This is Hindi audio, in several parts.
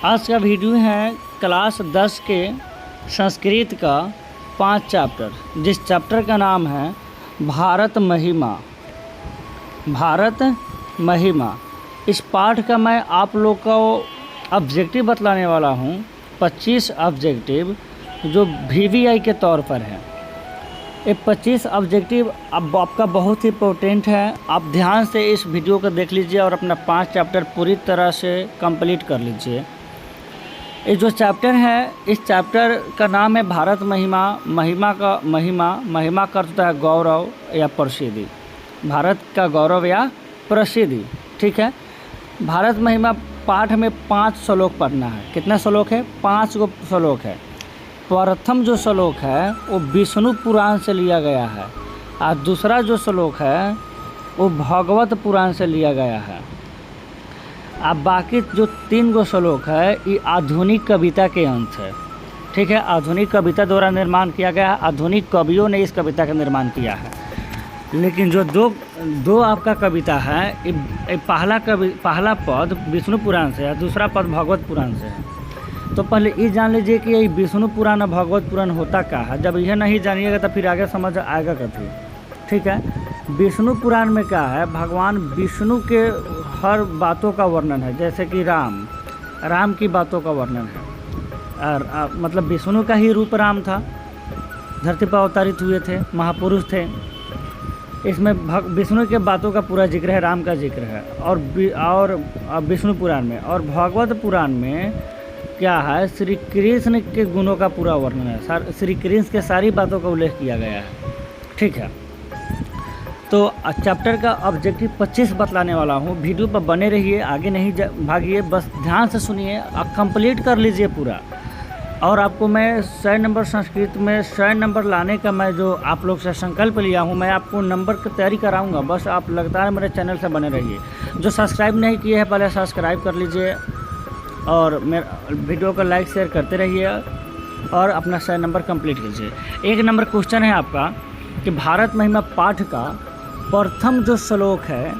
आज का वीडियो है क्लास 10 के संस्कृत का 5 चैप्टर, जिस चैप्टर का नाम है भारत महिमा। भारत महिमा इस पाठ का मैं आप लोग को ऑब्जेक्टिव बतलाने वाला हूँ। 25 ऑब्जेक्टिव जो VVI के तौर पर है। ये 25 ऑब्जेक्टिव अब आपका बहुत ही इम्पोर्टेंट है। आप ध्यान से इस वीडियो को देख लीजिए और अपना 5 चैप्टर पूरी तरह से कंप्लीट कर लीजिए। ये जो चैप्टर है, इस चैप्टर का नाम है भारत महिमा। महिमा का महिमा का अर्थ होता है गौरव या प्रसिद्धि। भारत का गौरव या प्रसिद्धि, ठीक है। भारत महिमा पाठ में 5 श्लोक पढ़ना है। कितना श्लोक है? 5 गो श्लोक है। प्रथम जो श्लोक है वो विष्णु पुराण से लिया गया है और दूसरा जो श्लोक है वो भागवत पुराण से लिया गया है। अब बाकी जो 3 गो श्लोक है ये आधुनिक कविता के अंश है, ठीक है। आधुनिक कविता द्वारा निर्माण किया गया है। आधुनिक कवियों ने इस कविता का निर्माण किया है। लेकिन जो दो आपका कविता है, ये पहला पद विष्णु पुराण से है, दूसरा पद भागवत पुराण से है। तो पहले ये जान लीजिए कि ये विष्णु पुराण और भागवत पुराण होता क्या है। जब यह नहीं जानिएगा तो फिर आगे समझ आएगा कभी, ठीक है। विष्णु पुराण में क्या है, भगवान विष्णु के हर बातों का वर्णन है। जैसे कि राम की बातों का वर्णन है। और मतलब विष्णु का ही रूप राम था, धरती पर अवतरित हुए थे, महापुरुष थे। इसमें विष्णु के बातों का पूरा जिक्र है, राम का जिक्र है। और विष्णु पुराण में और भागवत पुराण में क्या है, श्री कृष्ण के गुणों का पूरा वर्णन है। श्री कृष्ण के सारी बातों का उल्लेख किया गया है, ठीक है। तो चैप्टर का ऑब्जेक्टिव 25 बतलाने वाला हूँ। वीडियो पर बने रहिए, आगे नहीं भागिए, बस ध्यान से सुनिए, आप कंप्लीट कर लीजिए पूरा। और आपको मैं 100 नंबर संस्कृत में 100 नंबर लाने का मैं जो आप लोग से संकल्प लिया हूँ, मैं आपको नंबर की तैयारी कराऊँगा। बस आप लगातार मेरे चैनल से बने रहिए। जो सब्सक्राइब नहीं किए हैं पहले सब्सक्राइब कर लीजिए और मेरे वीडियो को लाइक शेयर करते रहिए और अपना 100 नंबर कंप्लीट कीजिए। 1 नंबर क्वेश्चन है आपका कि भारत महिमा पाठ का प्रथम जो श्लोक है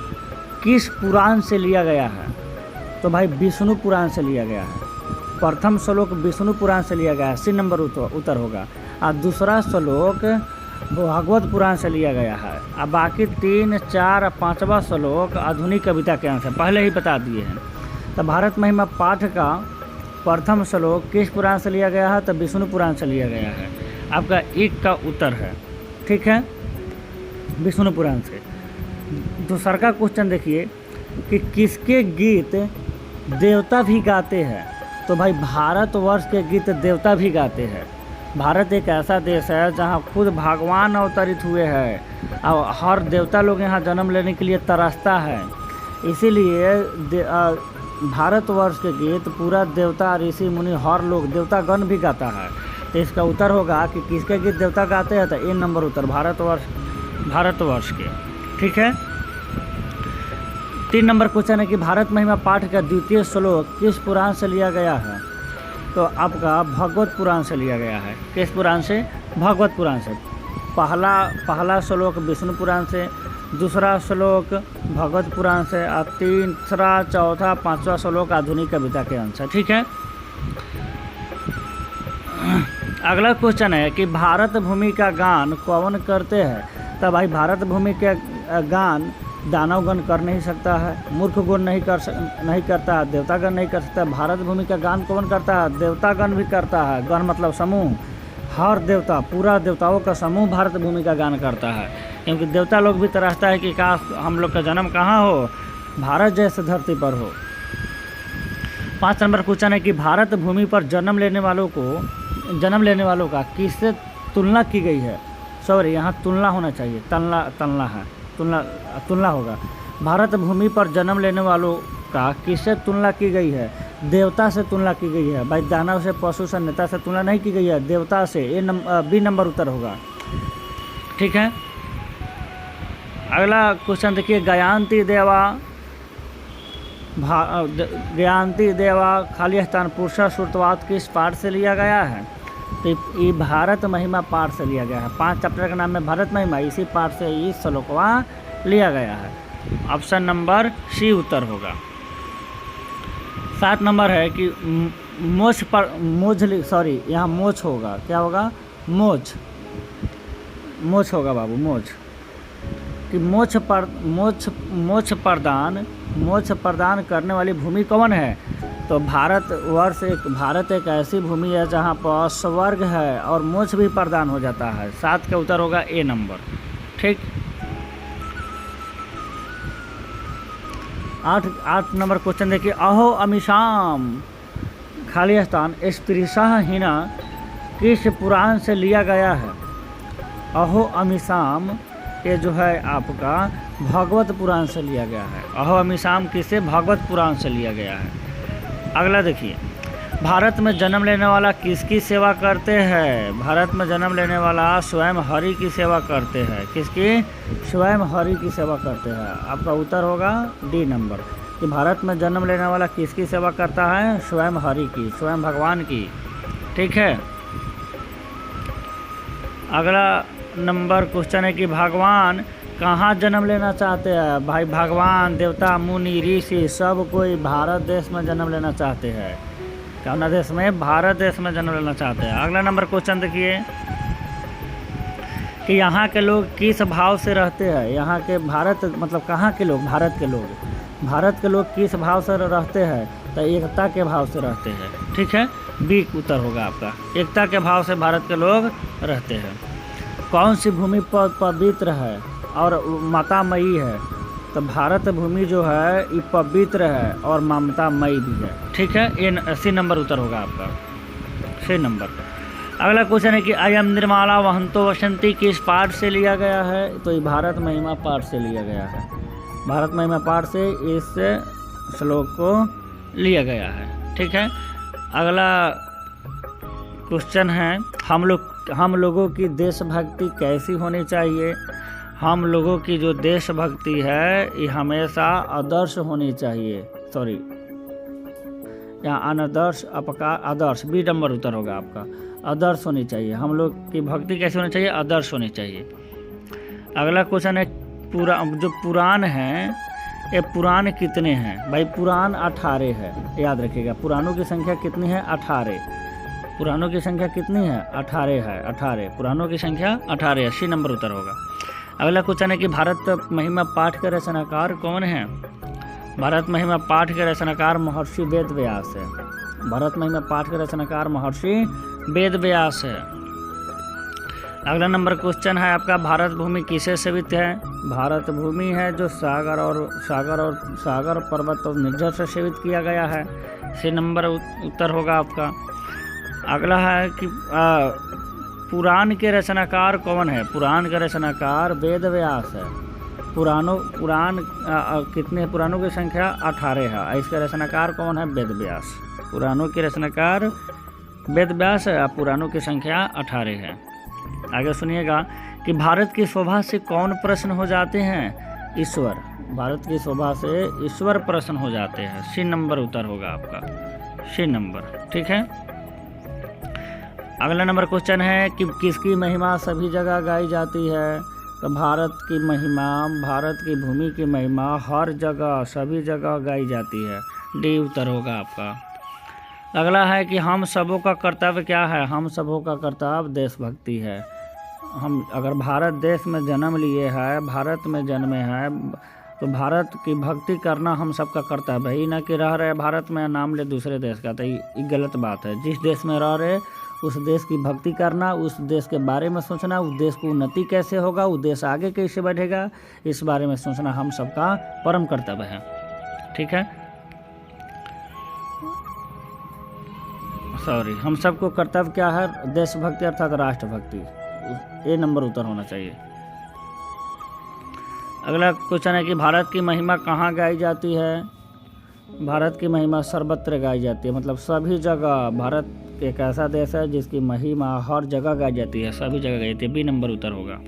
किस पुराण से लिया गया है? तो भाई विष्णु पुराण से लिया गया है। प्रथम श्लोक विष्णु पुराण से लिया गया है, C नंबर उत्तर होगा। और दूसरा श्लोक भागवत पुराण से लिया गया है। और बाकी 3, 4 और 5वां श्लोक आधुनिक कविता के अंश है, पहले ही बता दिए हैं। तो भारत महिमा पाठ का प्रथम श्लोक किस पुराण से लिया गया है? तो विष्णु पुराण से लिया गया है। आपका 1 का उत्तर है, ठीक है, विष्णु पुराण से। दूसरा का क्वेश्चन देखिए कि किसके गीत देवता भी गाते हैं? तो भाई भारतवर्ष के गीत देवता भी गाते हैं। भारत एक ऐसा देश है जहाँ खुद भगवान अवतरित हुए हैं और हर देवता लोग यहाँ जन्म लेने के लिए तरसता है। इसीलिए भारतवर्ष के गीत पूरा देवता, ऋषि मुनि, हर लोग, देवतागण भी गाता है। तो इसका उत्तर होगा कि किसके गीत देवता गाते हैं? तो A नंबर उत्तर भारतवर्ष के, ठीक है। 3 नंबर क्वेश्चन है कि भारत महिमा पाठ का द्वितीय श्लोक किस पुराण से लिया गया है? तो आपका भागवत पुराण से लिया गया है। किस पुराण से? भागवत पुराण से। पहला श्लोक विष्णु पुराण से, दूसरा श्लोक भागवत पुराण से और तीसरा, चौथा, 5वां श्लोक आधुनिक कविता के अंश है, ठीक है। अगला क्वेश्चन है कि भारत भूमि का गान कौन करते हैं? तो भाई भारत भूमि के गान दानवगण कर नहीं सकता है, मूर्खगण नहीं करता है, देवतागण नहीं कर सकता। भारत भूमि का गान कौन करता है? देवतागण भी करता है। गण मतलब समूह, हर देवता, पूरा देवताओं का समूह भारत भूमि का गान करता है। क्योंकि देवता लोग भी तरसता है कि काश हम लोग का जन्म कहाँ हो, भारत जैसे धरती पर हो। 5 नंबर क्वेश्चन है कि भारत भूमि पर जन्म लेने वालों का किससे तुलना की गई है? सॉरी, यहाँ तुलना होना चाहिए, तुलना होगा। भारत भूमि पर जन्म लेने वालों का किससे तुलना की गई है? देवता से तुलना की गई है। भाई दानव से, पशु से, नेता से तुलना नहीं की गई है, देवता से। B नंबर उत्तर होगा, ठीक है। अगला क्वेश्चन देखिए, गयान्ति देवा खाली स्थान पुरुषा श्रुतवाद किस पाठ से लिया गया है? तो ये भारत महिमा पाठ से लिया गया है। 5 चैप्टर का नाम है भारत महिमा, इसी पाठ से इस श्लोकवा लिया गया है। ऑप्शन नंबर C उत्तर होगा। 7 नंबर है कि मोछ पर यहाँ मोछ होगा, क्या होगा, मोछ होगा बाबू, मोछ कि मोछ प्रदान करने वाली भूमि कौन है? तो भारत एक ऐसी भूमि है जहाँ पर स्वर्ग है और मोक्ष भी प्रदान हो जाता है। 7 का उत्तर होगा ए नंबर। ठीक। 8 नंबर क्वेश्चन देखिए, अहो अमीशाम खाली स्थान स्त्रीशः हिना किस पुराण से लिया गया है? अहो अमीशाम ये जो है आपका भागवत पुराण से लिया गया है। अहो अमीशाम किसे? भागवत पुराण से लिया गया है। अगला देखिए, भारत में जन्म लेने वाला किसकी सेवा करते हैं? भारत में जन्म लेने वाला स्वयं हरि की सेवा करते हैं। किसकी? स्वयं हरि की सेवा करते हैं। आपका उत्तर होगा डी नंबर कि भारत में जन्म लेने वाला किसकी सेवा करता है? स्वयं हरि की, स्वयं भगवान की। ठीक है। अगला नंबर क्वेश्चन है कि भगवान कहाँ जन्म लेना चाहते हैं? भाई भगवान, देवता, मुनि, ऋषि सब कोई भारत देश में जन्म लेना चाहते हैं। कौन देश में? भारत देश में जन्म लेना चाहते हैं। अगला नंबर क्वेश्चन देखिए कि यहाँ के लोग किस भाव से रहते हैं? यहाँ के मतलब कहाँ के लोग? भारत के लोग किस भाव से रहते हैं? तो एकता के भाव से रहते हैं। ठीक है, बी उत्तर होगा आपका, एकता के भाव से भारत के लोग रहते हैं। कौन सी भूमि पवित्र है और ममतामयी है? तो भारत भूमि जो है ये पवित्र है और ममतामयी भी है। ठीक है, ये सी नंबर उत्तर होगा आपका, सी नंबर। अगला क्वेश्चन है कि अयम निर्मला वहंतो वसंती किस पाठ से लिया गया है? तो ये भारत महिमा पाठ से लिया गया है। भारत महिमा पाठ से इस श्लोक को लिया गया है। ठीक है। अगला क्वेश्चन है, हम लोगों की देशभक्ति कैसी होनी चाहिए? हम लोगों की जो देशभक्ति है ये हमेशा आदर्श होनी चाहिए। यहाँ अनादर्श, आदर्श, बी नंबर उत्तर होगा आपका, आदर्श होनी चाहिए। हम लोग की भक्ति कैसे होनी चाहिए? आदर्श होनी चाहिए। अगला क्वेश्चन है, जो पुराण हैं ये पुराण कितने हैं? भाई पुराण 18 है, याद रखिएगा। पुराणों की संख्या कितनी है? 18। पुराणों की संख्या कितनी है? 18 है, 18। पुराणों की संख्या 18 है, सी नंबर उत्तर होगा। अगला क्वेश्चन है कि भारत महिमा पाठ के रचनाकार कौन है? भारत महिमा पाठ के रचनाकार महर्षि वेद व्यास है। भारत महिमा पाठ के रचनाकार महर्षि वेद व्यास है। अगला नंबर क्वेश्चन है आपका, भारत भूमि किसे सेवित है? भारत भूमि है जो सागर पर्वत और निर्जर से सेवित किया गया है। सी नंबर उत्तर होगा आपका। अगला है कि पुराण के रचनाकार कौन है? पुराण का रचनाकार वेद व्यास है। पुराण कितने? पुराणों की संख्या 18 है। इसका रचनाकार कौन है? वेद व्यास। पुराणों के रचनाकार वेद व्यास है, पुराणों की संख्या 18 है। आगे सुनिएगा कि भारत की शोभा से कौन प्रसन्न हो जाते हैं? ईश्वर। भारत की शोभा से ईश्वर प्रसन्न हो जाते हैं। सी नंबर उत्तर होगा आपका, सी नंबर। ठीक है। अगला नंबर क्वेश्चन है कि किसकी महिमा सभी जगह गाई जाती है? तो भारत की महिमा, भारत की भूमि की महिमा हर जगह, सभी जगह गाई जाती है। डी उत्तर होगा आपका। अगला है कि हम सबों का कर्तव्य क्या है? हम सबों का कर्तव्य देशभक्ति है। हम अगर भारत देश में जन्म लिए हैं, भारत में जन्मे हैं, तो भारत की भक्ति करना हम सबका कर्तव्य है। ही ना कि रह रहे भारत में नाम ले दूसरे देश का, तो ये गलत बात है। जिस देश में रह रहे उस देश की भक्ति करना, उस देश के बारे में सोचना, उस देश को उन्नति कैसे होगा, उस देश आगे कैसे बढ़ेगा, इस बारे में सोचना हम सबका परम कर्तव्य है। ठीक है, हम सबको कर्तव्य क्या है? देशभक्ति अर्थात राष्ट्रभक्ति। ए नंबर उत्तर होना चाहिए। अगला क्वेश्चन है कि भारत की महिमा कहाँ गाई जाती है? भारत की महिमा सर्वत्र गाई जाती है, मतलब सभी जगह। भारत एक ऐसा देश है जिसकी महिमा हर जगह गाई जाती है, सभी जगह गाई जाती है। बी नंबर उत्तर होगा।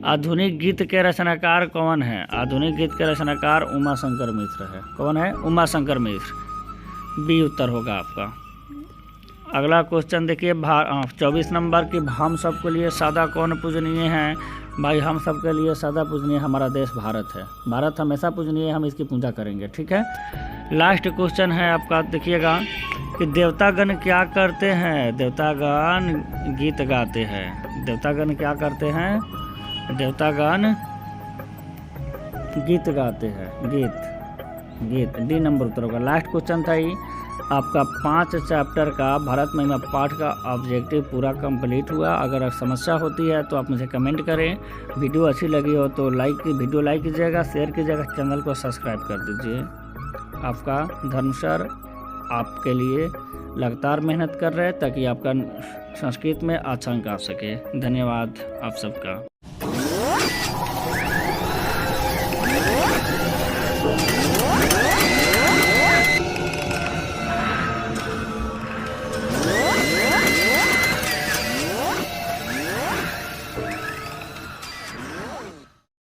आधुनिक गीत के रचनाकार कौन है? आधुनिक गीत के रचनाकार उमाशंकर मिश्र है। कौन है? उमाशंकर मिश्र। बी उत्तर होगा आपका। अगला क्वेश्चन देखिए 24 नंबर की, हम सबके लिए सदा कौन पूजनीय हैं? भाई हम सबके लिए सदा पूजनीय हमारा देश भारत है। भारत हमेशा पूजनीय, हम इसकी पूजा करेंगे। ठीक है, लास्ट क्वेश्चन है आपका, देखिएगा कि देवतागण क्या करते हैं? देवतागण गीत गाते हैं। देवतागण क्या करते हैं? देवतागण गीत गाते हैं। गीत डी नंबर उत्तर होगा। लास्ट क्वेश्चन था ये आपका 5 चैप्टर का भारत महिमा पाठ का ऑब्जेक्टिव पूरा कंप्लीट हुआ। अगर समस्या होती है तो आप मुझे कमेंट करें। वीडियो अच्छी लगी हो तो वीडियो लाइक कीजिएगा, शेयर कीजिएगा, चैनल को सब्सक्राइब कर दीजिए। आपका धर्म सर आपके लिए लगातार मेहनत कर रहे हैं ताकि आपका संस्कृत में अच्छा अंक आ सके। धन्यवाद आप सबका।